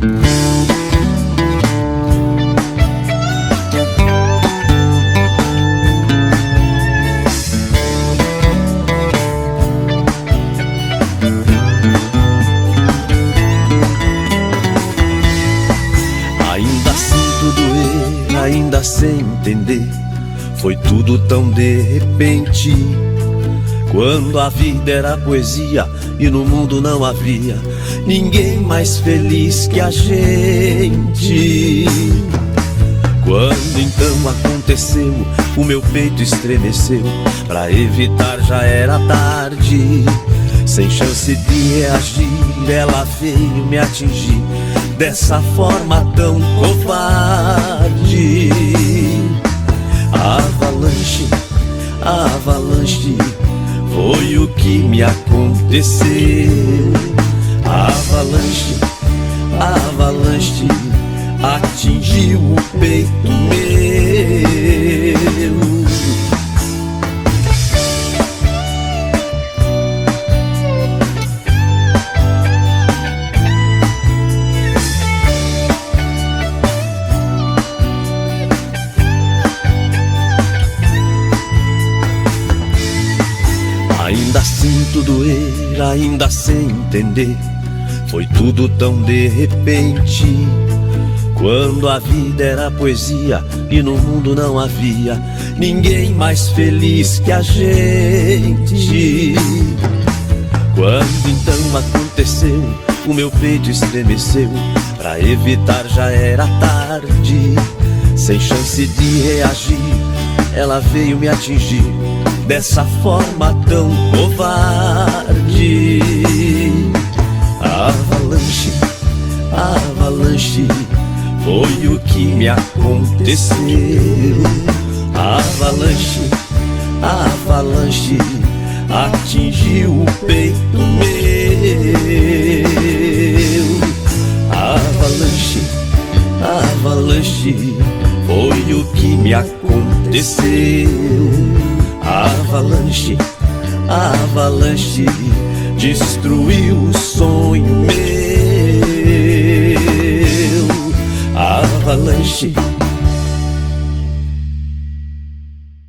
Ainda sinto doer, ainda sem entender. Foi tudo tão de repente. Quando a vida era poesia e no mundo não havia ninguém mais feliz que a gente. Quando então aconteceu, o meu peito estremeceu. Pra evitar já era tarde. Sem chance de reagir, ela veio me atingir dessa forma tão covarde. Avalanche, avalanche, foi o que me aconteceu. Avalanche, avalanche, atingiu o peito meu. Ainda sinto doer, ainda sem entender. Foi tudo tão de repente. Quando a vida era poesia e no mundo não havia ninguém mais feliz que a gente. Quando então aconteceu, o meu peito estremeceu. Pra evitar já era tarde. Sem chance de reagir, ela veio me atingir dessa forma tão covarde. Avalanche, avalanche, foi o que me aconteceu. Avalanche, avalanche, atingiu o peito meu. Avalanche, avalanche, foi o que me aconteceu. Avalanche, avalanche, destruiu o sonho meu. Avalanche,